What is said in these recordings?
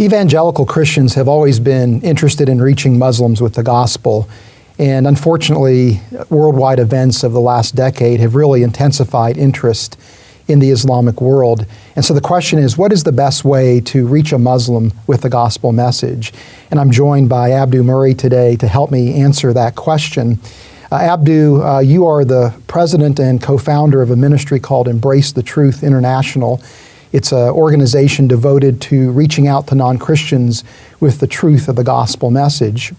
Evangelical Christians have always been interested in reaching Muslims with the gospel. And unfortunately, worldwide events of the last decade have really intensified interest in the Islamic world. And so the question is, what is the best way to reach a Muslim with the gospel message? And I'm joined by Abdu Murray today to help me answer that question. Abdu, you are the president and co-founder of a ministry called Embrace the Truth International. It's an organization devoted to reaching out to non-Christians with the truth of the gospel message.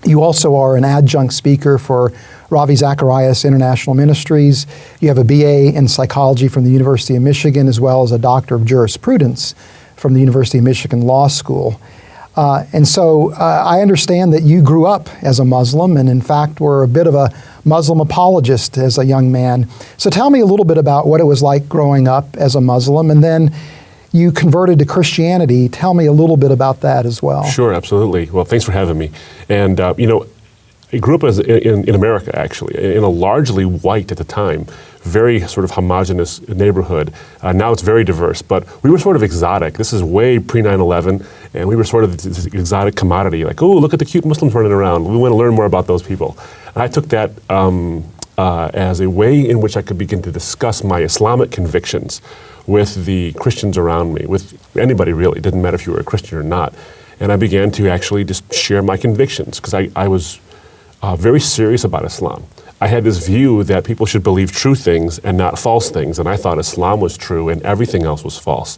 You also are an adjunct speaker for Ravi Zacharias International Ministries. You have a BA in psychology from the University of Michigan, as well as a doctor of jurisprudence from the University of Michigan Law School. And so I understand that you grew up as a Muslim and in fact were a bit of a Muslim apologist as a young man. So tell me a little bit about what it was like growing up as a Muslim, and then you converted to Christianity. Tell me a little bit about that as well. Sure, absolutely. Well, thanks for having me. And I grew up in America, actually, in a largely white, at the time, very sort of homogenous neighborhood. Now it's very diverse, but we were sort of exotic. This is way pre-9/11, and we were sort of this exotic commodity, like, oh, look at the cute Muslims running around. We want to learn more about those people. And I took that as a way in which I could begin to discuss my Islamic convictions with the Christians around me, with anybody really. It didn't matter if you were a Christian or not. And I began to actually just share my convictions, because I was very serious about Islam. I had this view that people should believe true things and not false things, and I thought Islam was true and everything else was false.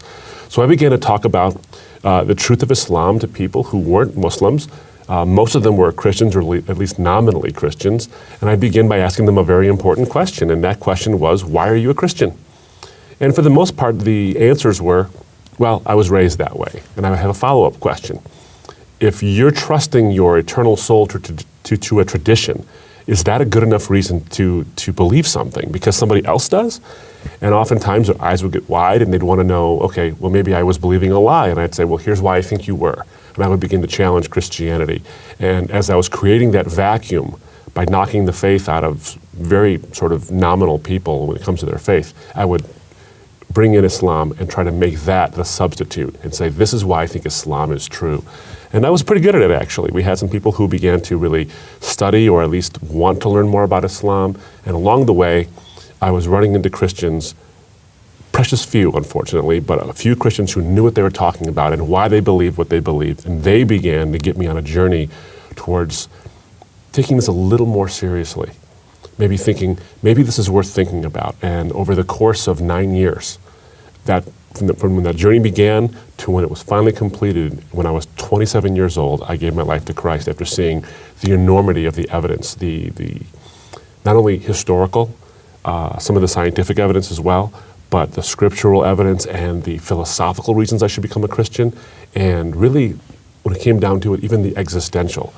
So I began to talk about the truth of Islam to people who weren't Muslims. Most of them were Christians, or at least nominally Christians, and I began by asking them a very important question, and that question was, why are you a Christian? And for the most part, the answers were, well, I was raised that way. And I have a follow-up question. If you're trusting your eternal soul to a tradition, is that a good enough reason to believe something because somebody else does? And oftentimes their eyes would get wide and they'd want to know, okay, well, maybe I was believing a lie. And I'd say, well, here's why I think you were. And I would begin to challenge Christianity. And as I was creating that vacuum by knocking the faith out of very sort of nominal people when it comes to their faith, I would bring in Islam and try to make that the substitute and say, this is why I think Islam is true. And I was pretty good at it, actually. We had some people who began to really study or at least want to learn more about Islam. And along the way, I was running into Christians, precious few, unfortunately, but a few Christians who knew what they were talking about and why they believed what they believed. And they began to get me on a journey towards taking this a little more seriously. Maybe thinking, maybe this is worth thinking about. And over the course of 9 years, from when that journey began to when it was finally completed, when I was 27 years old, I gave my life to Christ after seeing the enormity of the evidence, the not only historical, some of the scientific evidence as well, but the scriptural evidence and the philosophical reasons I should become a Christian, and really, when it came down to it, even the existential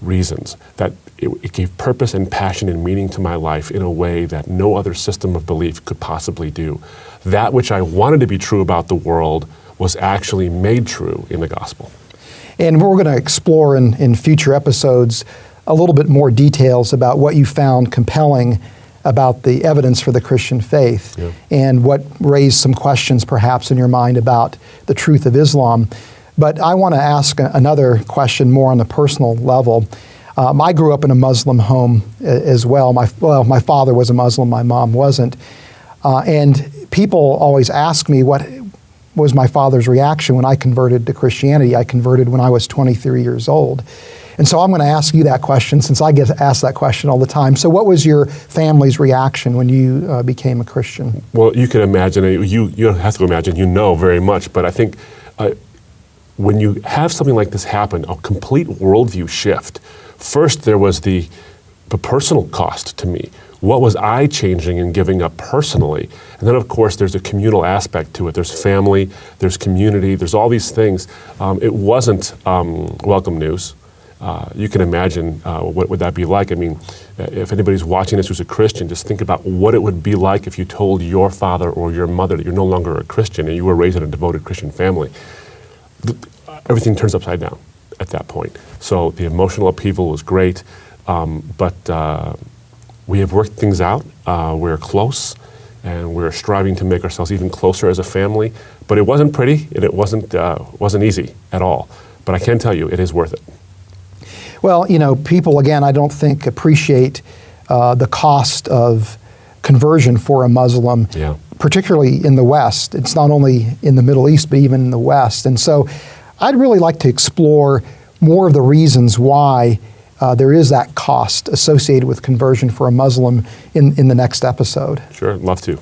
reasons, that it gave purpose and passion and meaning to my life in a way that no other system of belief could possibly do. That which I wanted to be true about the world was actually made true in the gospel. And we're going to explore in future episodes a little bit more details about what you found compelling about the evidence for the Christian faith, and what raised some questions perhaps in your mind about the truth of Islam. But I want to ask another question more on the personal level. I grew up in a Muslim home as well. My father was a Muslim, my mom wasn't. And people always ask me what was my father's reaction when I converted to Christianity. I converted when I was 23 years old. And so I'm going to ask you that question, since I get asked that question all the time. So what was your family's reaction when you became a Christian? Well, you can imagine, you don't have to imagine, you know very much, but I think when you have something like this happen, a complete worldview shift, first there was the personal cost to me. What was I changing and giving up personally? And then, of course, there's a communal aspect to it. There's family, there's community, there's all these things. It wasn't welcome news. You can imagine what would that be like. I mean, if anybody's watching this who's a Christian, just think about what it would be like if you told your father or your mother that you're no longer a Christian and you were raised in a devoted Christian family. Everything turns upside down at that point. So the emotional upheaval was great, but we have worked things out. We're close, and we're striving to make ourselves even closer as a family. But it wasn't pretty, and it wasn't easy at all. But I can tell you, it is worth it. Well, people, again, I don't think appreciate the cost of conversion for a Muslim, Yeah. particularly in the West. It's not only in the Middle East, but even in the West. And so I'd really like to explore more of the reasons why there is that cost associated with conversion for a Muslim in the next episode. Sure, love to.